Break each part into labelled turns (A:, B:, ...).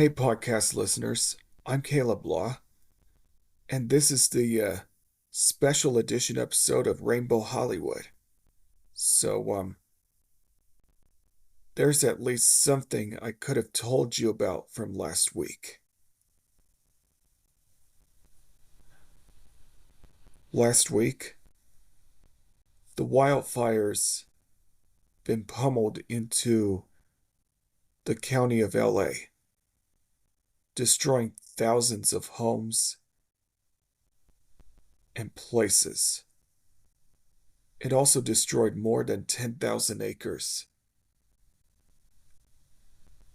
A: Hey, podcast listeners. I'm Caleb Law, and this is the special edition episode of Rainbow Hollywood. So, there's at least something I could have told you about from last week. Last week, the wildfires been pummeled into the county of LA, destroying thousands of homes and places. It also destroyed more than 10,000 acres.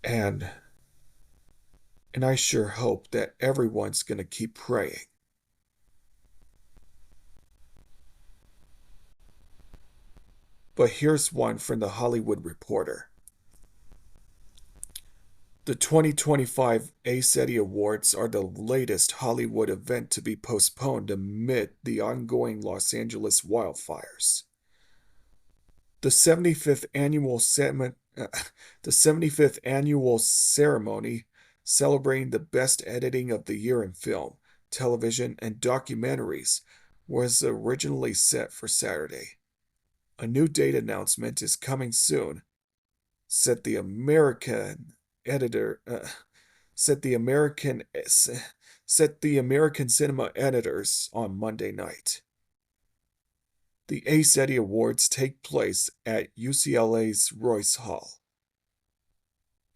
A: And I sure hope that everyone's going to keep praying. But here's one from the Hollywood Reporter. The 2025 ACETI Awards are the latest Hollywood event to be postponed amid the ongoing Los Angeles wildfires. The 75th annual ceremony celebrating the best editing of the year in film, television, and documentaries was originally set for Saturday. A new date announcement is coming soon, said the American editor set the American cinema editors on Monday night. The ACETI Awards take place at UCLA's Royce Hall.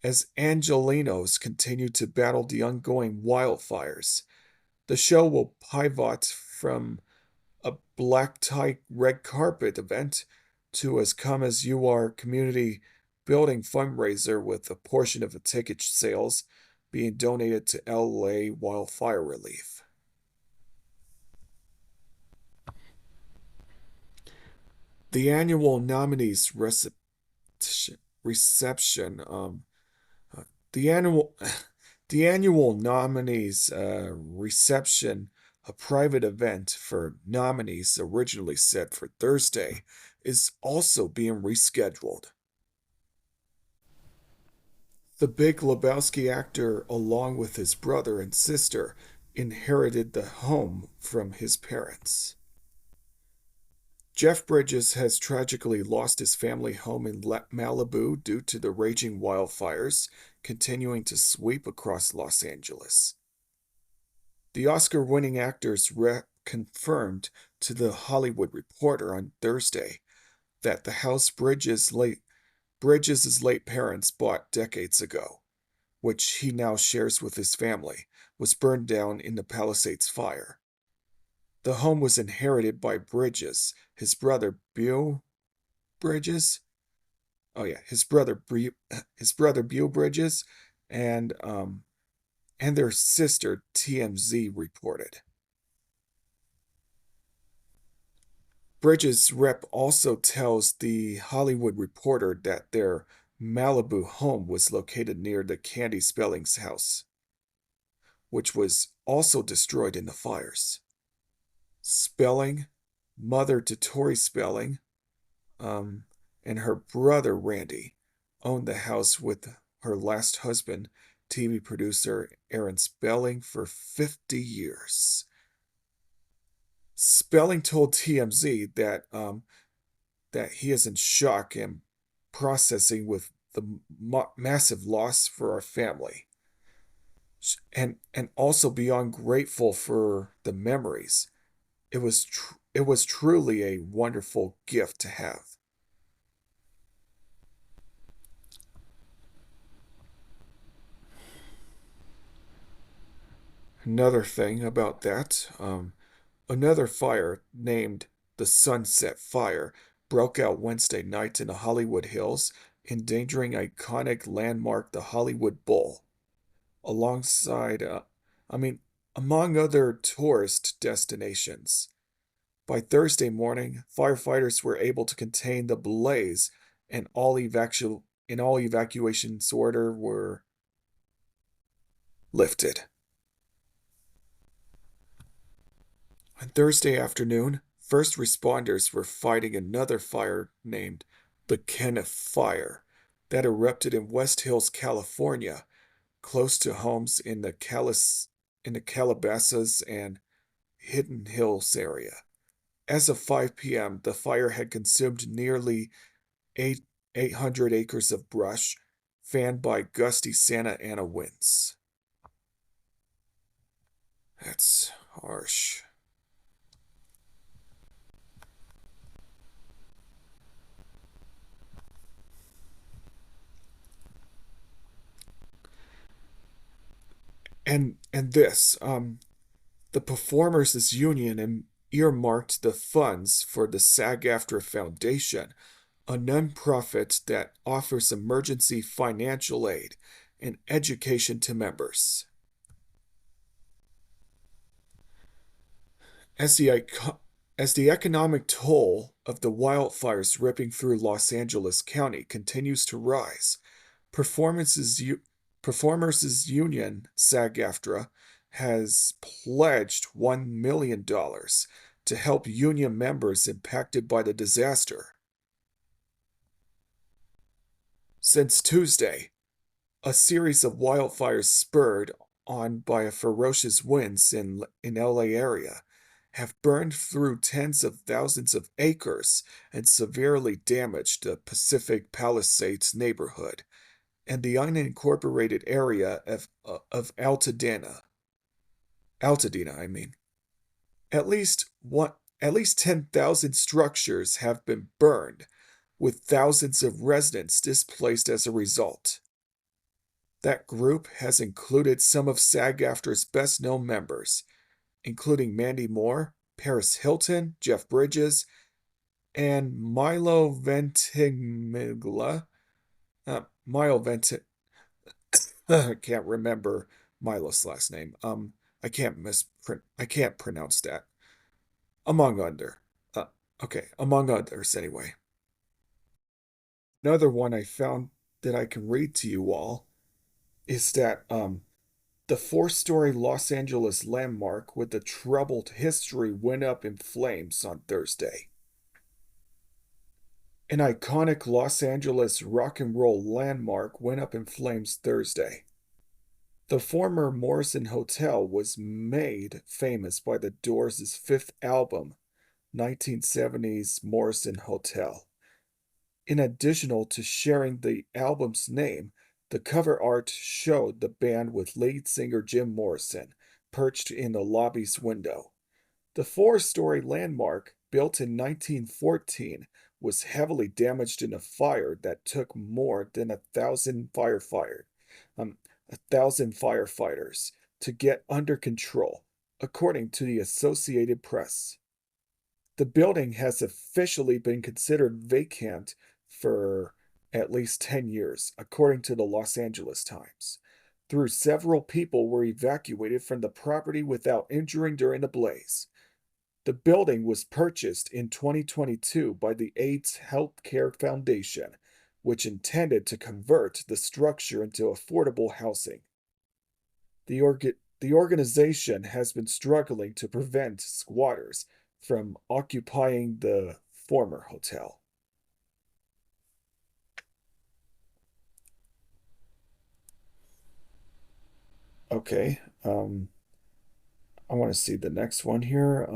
A: As Angelenos continue to battle the ongoing wildfires, the show will pivot from a black tie red carpet event to As Come As You Are community building fundraiser with a portion of the ticket sales being donated to LA wildfire relief. The annual nominees reception the annual the annual nominees reception, a private event for nominees originally set for Thursday, is also being rescheduled. The Big Lebowski actor, along with his brother and sister, inherited the home from his parents. Jeff Bridges has tragically lost his family home in Malibu due to the raging wildfires continuing to sweep across Los Angeles. The Oscar-winning actors confirmed to The Hollywood Reporter on Thursday that the house Bridges' late parents bought decades ago, which he now shares with his family, was burned down in the Palisades fire. The home was inherited by Bridges, his brother Beau Bridges. Oh yeah, his brother Beau Bridges, and their sister TMZ reported. Bridges' rep also tells the Hollywood Reporter that their Malibu home was located near the Candy Spelling's house, which was also destroyed in the fires. Spelling, mother to Tori Spelling, and her brother Randy owned the house with her last husband, TV producer Aaron Spelling, for 50 years. Spelling told TMZ that he is in shock and processing with the massive loss for our family, and also beyond grateful for the memories. It was truly a wonderful gift to have. Another thing about that, another fire named the Sunset Fire broke out Wednesday night in the Hollywood Hills, endangering iconic landmark the Hollywood Bowl, alongside, among other tourist destinations. By Thursday morning, firefighters were able to contain the blaze, and all evacuations orders were lifted. On Thursday afternoon, first responders were fighting another fire named the Kenneth Fire that erupted in West Hills, California, close to homes in the Calabasas and Hidden Hills area. As of 5 p.m., the fire had consumed nearly 8, 800 acres of brush, fanned by gusty Santa Ana winds. That's harsh. And this, the Performers' Union earmarked the funds for the SAG-AFTRA Foundation, a nonprofit that offers emergency financial aid and education to members. As the, as the economic toll of the wildfires ripping through Los Angeles County continues to rise, Performances, Performers Union SAG-AFTRA has pledged $1 million to help union members impacted by the disaster. Since Tuesday, a series of wildfires spurred on by a ferocious winds in LA area have burned through tens of thousands of acres and severely damaged the Pacific Palisades neighborhood and the unincorporated area of Altadena, I mean. At least one, at least 10,000 structures have been burned, with thousands of residents displaced as a result. That group has included some of SAG-AFTRA's best-known members, including Mandy Moore, Paris Hilton, Jeff Bridges, and Milo Ventimiglia. Milo Ventimiglia. I can't remember Milo's last name. I can't pronounce that. Among other. Uh, among others anyway. Another one I found that I can read to you all is that the four-story Los Angeles landmark with a troubled history went up in flames on Thursday. An iconic Los Angeles rock and roll landmark went up in flames Thursday. The former Morrison Hotel was made famous by the Doors' fifth album, 1970's Morrison Hotel. In addition to sharing the album's name, the cover art showed the band with lead singer Jim Morrison perched in the lobby's window. The four-story landmark, built in 1914, was heavily damaged in a fire that took more than um, 1,000 firefighters to get under control, according to the Associated Press. The building has officially been considered vacant for at least 10 years, according to the Los Angeles Times. Through several people were evacuated from the property without injury during the blaze. The building was purchased in 2022 by the AIDS Healthcare Foundation, which intended to convert the structure into affordable housing. The organization has been struggling to prevent squatters from occupying the former hotel. Okay, I want to see the next one here.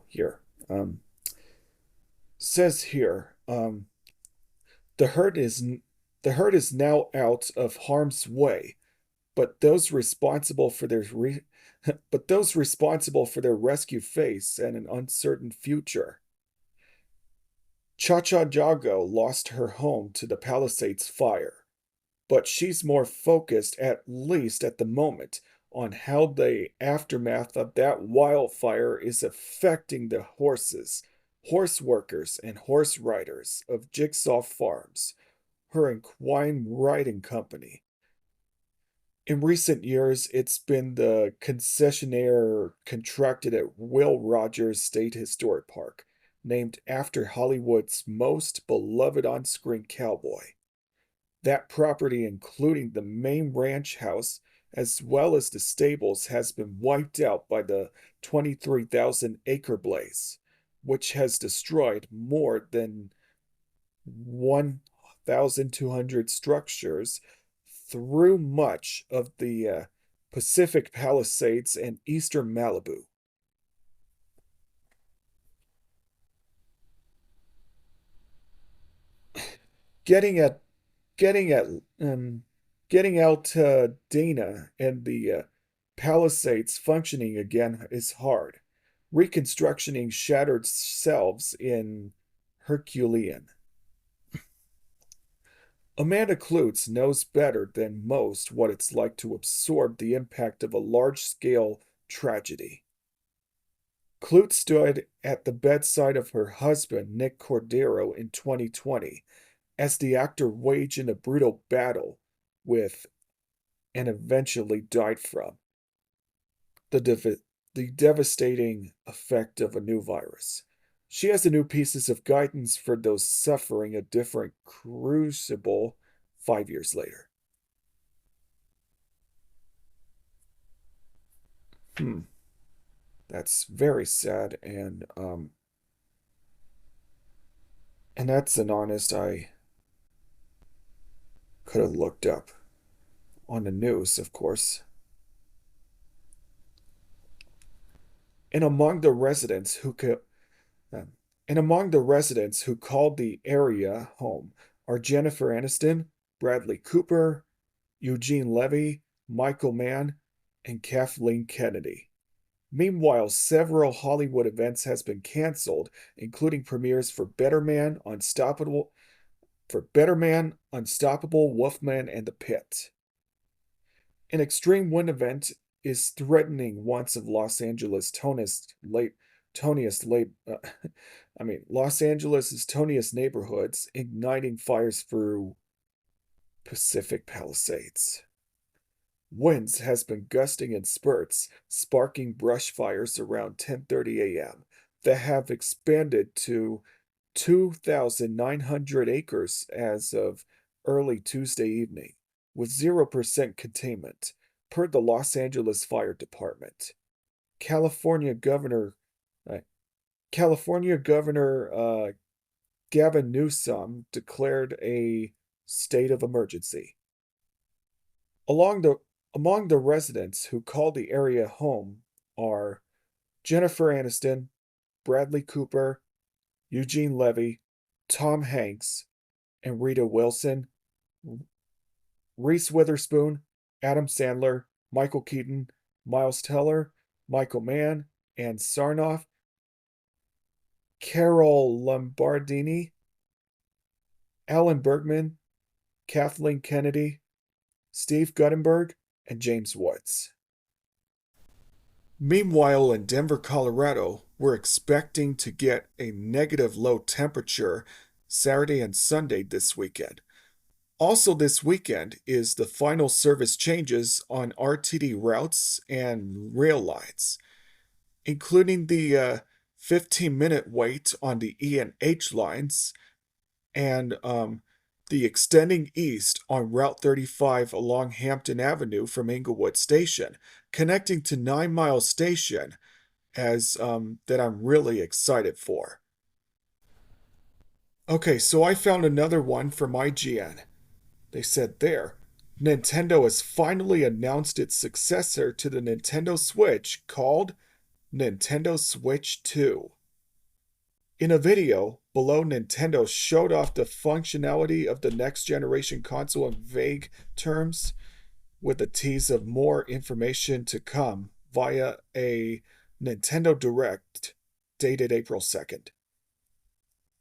A: Here. Says here, the herd is the herd is now out of harm's way, but those responsible for their but those responsible for their rescue face and an uncertain future. Cha Cha Jago lost her home to the Palisades fire, but she's more focused, at least at the moment, on how the aftermath of that wildfire is affecting the horses, horse workers, and horse riders of Jigsaw Farms, her equine riding company. In recent years, it's been the concessionaire contracted at Will Rogers State Historic Park, named after Hollywood's most beloved on screen cowboy. That property, including the main ranch house as well as the stables, has been wiped out by the 23,000-acre blaze, which has destroyed more than 1,200 structures, through much of the Pacific Palisades and eastern Malibu. Getting at getting at um, getting Dana and the Palisades functioning again is hard. Reconstructing shattered selves in Herculean. Amanda Klutz knows better than most what it's like to absorb the impact of a large-scale tragedy. Klutz stood at the bedside of her husband, Nick Cordero, in 2020 as the actor waged a brutal battle with and eventually died from the, the devastating effect of a new virus. She has a new pieces of guidance for those suffering a different crucible 5 years later. Hmm, that's very sad, and that's an honest I could have looked up on the news, of course. And among the residents who could Um, and among the residents who called the area home are Jennifer Aniston, Bradley Cooper, Eugene Levy, Michael Mann, and Kathleen Kennedy. Meanwhile, several Hollywood events has been canceled, including premieres for Better Man, Unstoppable, Wolfman, and The Pit. An extreme wind event is threatening once of Los Angeles' Los Angeles' toniest neighborhoods, igniting fires through Pacific Palisades. Winds has been gusting in spurts, sparking brush fires around 10:30 a.m. that have expanded to 2,900 acres as of early Tuesday evening, with 0% containment, per the Los Angeles Fire Department. California Governor uh, California Governor Gavin Newsom declared a state of emergency. Along the Among the residents who called the area home are Jennifer Aniston, Bradley Cooper, Eugene Levy, Tom Hanks, and Rita Wilson, Reese Witherspoon, Adam Sandler, Michael Keaton, Miles Teller, Michael Mann, Ann Sarnoff, Carol Lombardini, Alan Bergman, Kathleen Kennedy, Steve Guttenberg, and James Woods. Meanwhile, in Denver, Colorado, we're expecting to get a negative low temperature Saturday and Sunday this weekend. Also, this weekend is the final service changes on RTD routes and rail lines, including the 15-minute wait on the E and H lines and the extending east on Route 35 along Hampton Avenue from Inglewood Station, connecting to 9 Mile Station, as that I'm really excited for. Okay, so I found another one from IGN. They said there, Nintendo has finally announced its successor to the Nintendo Switch called Nintendo Switch 2. In a video, below Nintendo showed off the functionality of the next generation console in vague terms, with a tease of more information to come via a Nintendo Direct dated April 2nd.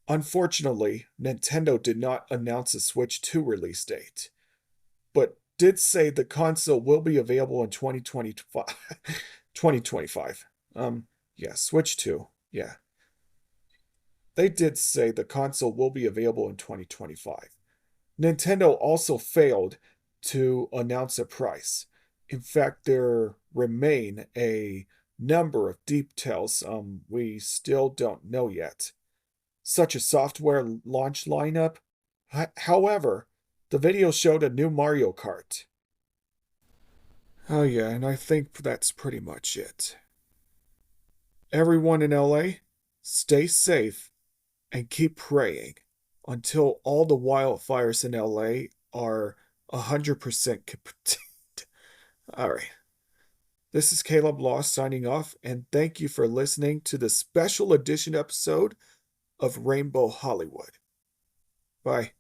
A: Unfortunately, Nintendo did not announce a Switch 2 release date, but did say the console will be available in 2025. 2025. Yeah, Switch 2. Yeah. They did say the console will be available in 2025. Nintendo also failed to announce a price. In fact, there remain a number of details we still don't know yet, such as software launch lineup. However, the video showed a new Mario Kart. Oh yeah, and I think that's pretty much it. Everyone in LA, stay safe and keep praying until all the wildfires in LA are 100%. All right. This is Caleb Loss signing off, and thank you for listening to the special edition episode of Rainbow Hollywood. Bye.